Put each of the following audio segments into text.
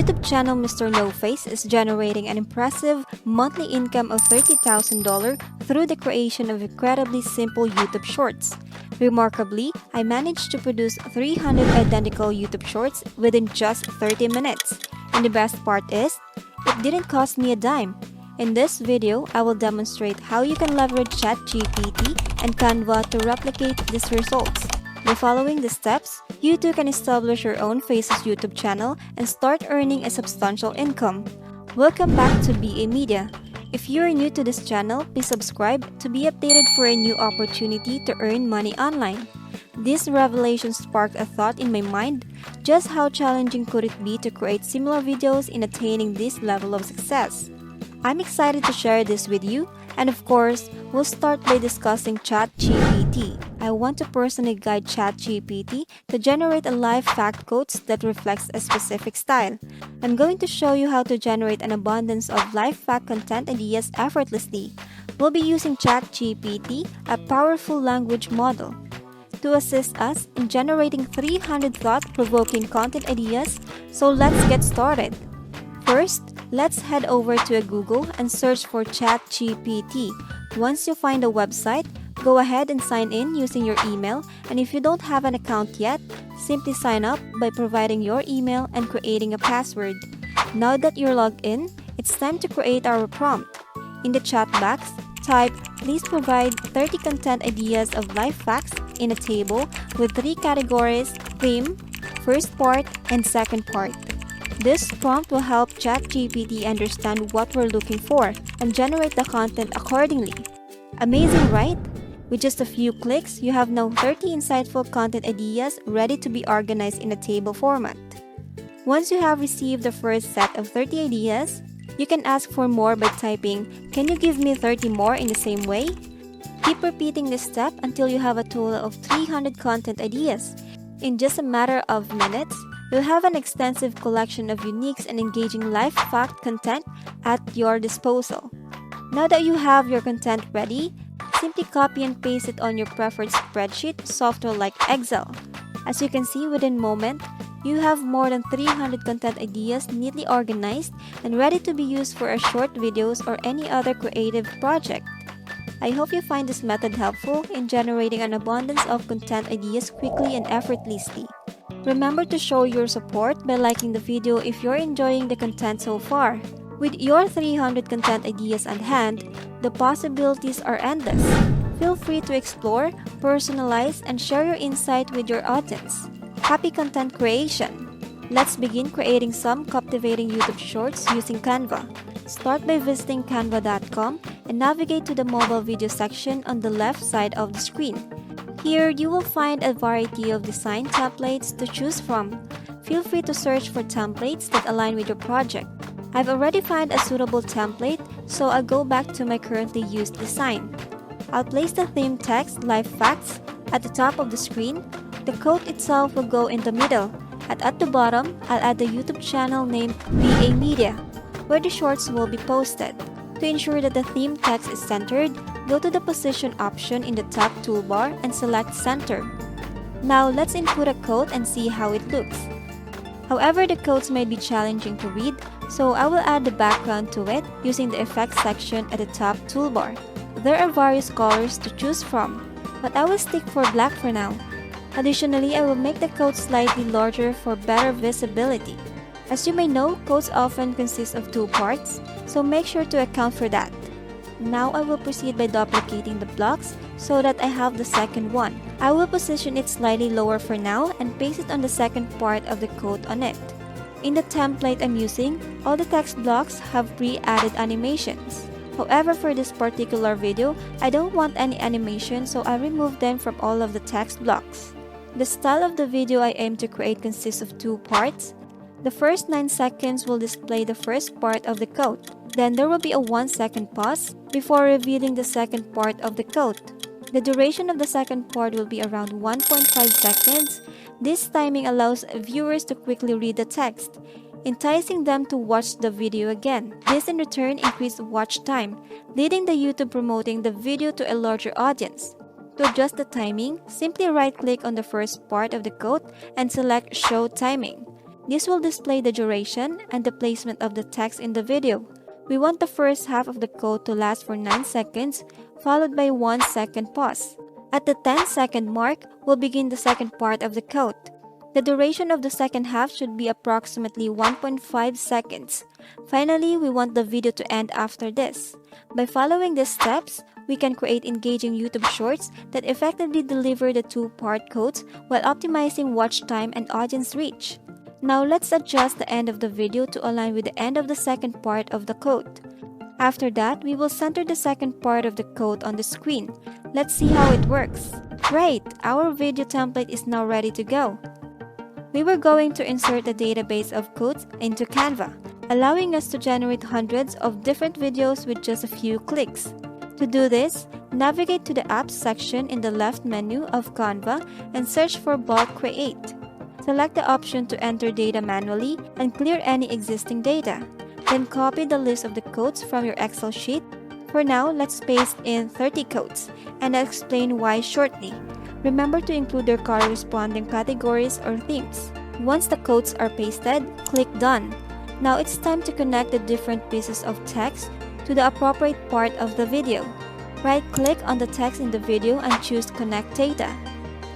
YouTube channel Mr. No Face is generating an impressive monthly income of $30,000 through the creation of incredibly simple YouTube shorts. Remarkably, I managed to produce 300 identical YouTube shorts within just 30 minutes. And the best part is, it didn't cost me a dime. In this video, I will demonstrate how you can leverage ChatGPT and Canva to replicate these results. By following the steps, you too can establish your own Faces YouTube channel and start earning a substantial income. Welcome back to BA Media. If you are new to this channel, please subscribe to be updated for a new opportunity to earn money online. This revelation sparked a thought in my mind: just how challenging could it be to create similar videos in attaining this level of success? I'm excited to share this with you, and of course, we'll start by discussing ChatGPT. I want to personally guide ChatGPT to generate a live fact quotes that reflects a specific style. I'm going to show you how to generate an abundance of live fact content ideas effortlessly. We'll be using ChatGPT, a powerful language model, to assist us in generating 300 thought-provoking content ideas, so let's get started. First, let's head over to a Google and search for ChatGPT. Once you find a website, go ahead and sign in using your email, and if you don't have an account yet, simply sign up by providing your email and creating a password. Now that you're logged in, it's time to create our prompt. In the chat box, type, "Please provide 30 content ideas of life facts in a table with 3 categories: theme, first part, and second part." This prompt will help ChatGPT understand what we're looking for and generate the content accordingly. Amazing, right? With just a few clicks, you have now 30 insightful content ideas ready to be organized in a table format. Once you have received the first set of 30 ideas, you can ask for more by typing, "Can you give me 30 more in the same way?" Keep repeating this step until you have a total of 300 content ideas. In just a matter of minutes, you'll have an extensive collection of unique and engaging live fact content at your disposal. Now that you have your content ready, simply copy and paste it on your preferred spreadsheet software like Excel. As you can see, within a moment, you have more than 300 content ideas neatly organized and ready to be used for a short videos or any other creative project. I hope you find this method helpful in generating an abundance of content ideas quickly and effortlessly. Remember to show your support by liking the video if you're enjoying the content so far. With your 300 content ideas at hand, the possibilities are endless. Feel free to explore, personalize, and share your insight with your audience. Happy content creation! Let's begin creating some captivating YouTube shorts using Canva. Start by visiting canva.com and navigate to the mobile video section on the left side of the screen. Here, you will find a variety of design templates to choose from. Feel free to search for templates that align with your project. I've already found a suitable template, so I'll go back to my currently used design. I'll place the theme text Life Facts at the top of the screen. The quote itself will go in the middle, and at the bottom, I'll add the YouTube channel name BA Media, where the shorts will be posted. To ensure that the theme text is centered, go to the position option in the top toolbar and select Center. Now let's input a quote and see how it looks. However, the quotes may be challenging to read, so I will add the background to it using the Effects section at the top toolbar. There are various colors to choose from, but I will stick for black for now. Additionally, I will make the quote slightly larger for better visibility. As you may know, quotes often consist of 2 parts, so make sure to account for that. Now I will proceed by duplicating the blocks so that I have the second one. I will position it slightly lower for now and paste it on the second part of the quote on it. In the template I'm using, all the text blocks have pre-added animations. However, for this particular video, I don't want any animation, so I remove them from all of the text blocks. The style of the video I aim to create consists of 2 parts. The first 9 seconds will display the first part of the quote. Then there will be a 1-second pause before revealing the second part of the quote. The duration of the second part will be around 1.5 seconds. This timing allows viewers to quickly read the text, enticing them to watch the video again. This in return increases watch time, leading the YouTube promoting the video to a larger audience. To adjust the timing, simply right-click on the first part of the quote and select Show Timing. This will display the duration and the placement of the text in the video. We want the first half of the code to last for 9 seconds, followed by 1 second pause. At the 10-second mark, we'll begin the second part of the code. The duration of the second half should be approximately 1.5 seconds. Finally, we want the video to end after this. By following these steps, we can create engaging YouTube Shorts that effectively deliver the two-part codes while optimizing watch time and audience reach. Now let's adjust the end of the video to align with the end of the second part of the code. After that, we will center the second part of the code on the screen. Let's see how it works. Great! Our video template is now ready to go. We were going to insert a database of codes into Canva, allowing us to generate hundreds of different videos with just a few clicks. To do this, navigate to the Apps section in the left menu of Canva and search for Bulk Create. Select the option to enter data manually and clear any existing data. Then copy the list of the codes from your Excel sheet. For now, let's paste in 30 codes, and I'll explain why shortly. Remember to include their corresponding categories or themes. Once the codes are pasted, click Done. Now it's time to connect the different pieces of text to the appropriate part of the video. Right-click on the text in the video and choose Connect Data.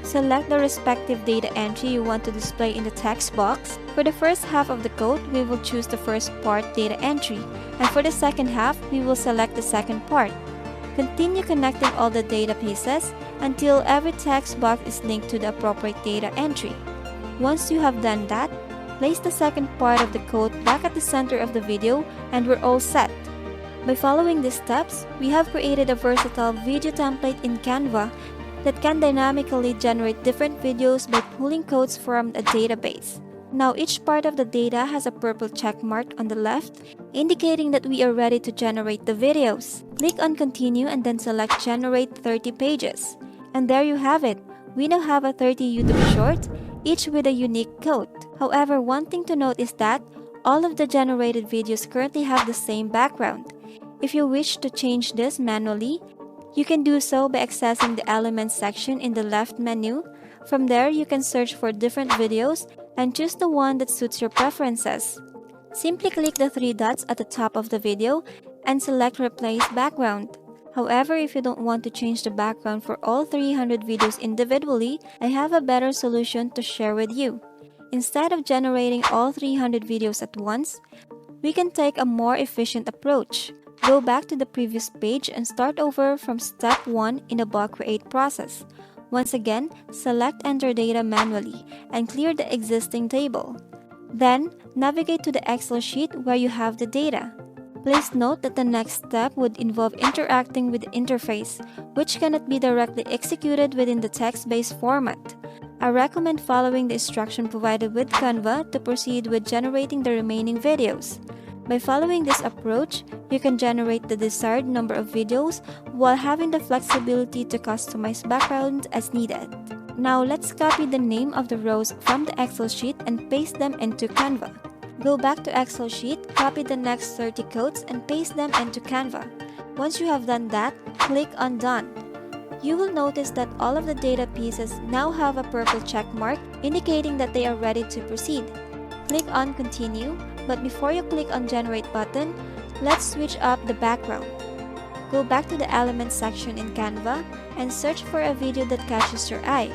Select the respective data entry you want to display in the text box. For the first half of the code, we will choose the first part data entry, and for the second half, we will select the second part. Continue connecting all the data pieces until every text box is linked to the appropriate data entry. Once you have done that, place the second part of the code back at the center of the video and we're all set. By following these steps, we have created a versatile video template in Canva that can dynamically generate different videos by pulling codes from a database. Now each part of the data has a purple check mark on the left, indicating that we are ready to generate the videos. Click on Continue and then select Generate 30 Pages. And there you have it. We now have a 30 YouTube Shorts, each with a unique code. However, one thing to note is that all of the generated videos currently have the same background. If you wish to change this manually, you can do so by accessing the Elements section in the left menu. From there, you can search for different videos and choose the one that suits your preferences. Simply click the three dots at the top of the video and select Replace Background. However, if you don't want to change the background for all 300 videos individually, I have a better solution to share with you. Instead of generating all 300 videos at once, we can take a more efficient approach. Go back to the previous page and start over from step 1 in the bulk create process. Once again, select Enter Data manually and clear the existing table. Then, navigate to the Excel sheet where you have the data. Please note that the next step would involve interacting with the interface, which cannot be directly executed within the text-based format. I recommend following the instruction provided with Canva to proceed with generating the remaining videos. By following this approach, you can generate the desired number of videos while having the flexibility to customize backgrounds as needed. Now let's copy the name of the rows from the Excel sheet and paste them into Canva. Go back to Excel sheet, copy the next 30 codes and paste them into Canva. Once you have done that, click on Done. You will notice that all of the data pieces now have a purple check mark indicating that they are ready to proceed. Click on Continue, but before you click on Generate button, let's switch up the background. Go back to the Elements section in Canva and search for a video that catches your eye.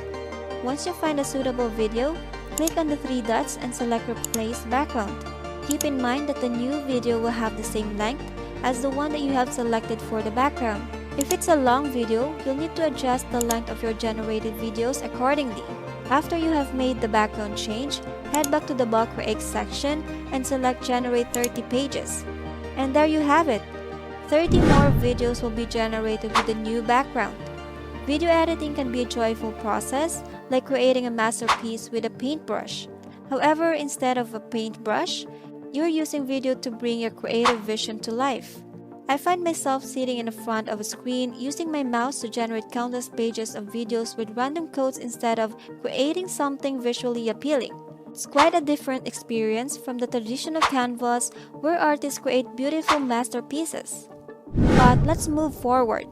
Once you find a suitable video, click on the three dots and select Replace Background. Keep in mind that the new video will have the same length as the one that you have selected for the background. If it's a long video, you'll need to adjust the length of your generated videos accordingly. After you have made the background change, head back to the Bulk Create section and select Generate 30 Pages. And there you have it! 30 more videos will be generated with the new background. Video editing can be a joyful process, like creating a masterpiece with a paintbrush. However, instead of a paintbrush, you're using video to bring your creative vision to life. I find myself sitting in the front of a screen using my mouse to generate countless pages of videos with random codes instead of creating something visually appealing. It's quite a different experience from the traditional canvas where artists create beautiful masterpieces. But let's move forward.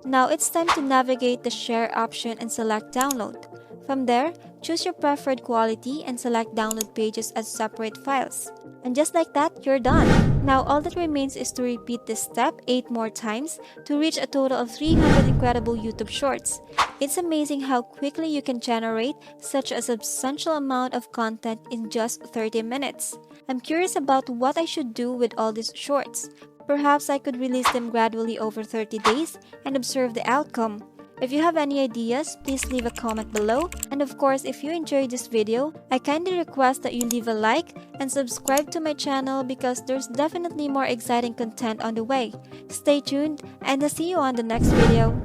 Now it's time to navigate the Share option and select Download. From there, Choose your preferred quality and select download pages as separate files. And just like that, you're done. Now all that remains is to repeat this step 8 more times to reach a total of 300 incredible YouTube shorts. It's amazing how quickly you can generate such a substantial amount of content in just 30 minutes. I'm curious about what I should do with all these shorts. Perhaps I could release them gradually over 30 days and observe the outcome. If you have any ideas, please leave a comment below. And of course, if you enjoyed this video, I kindly request that you leave a like and subscribe to my channel because there's definitely more exciting content on the way. Stay tuned and I'll see you on the next video.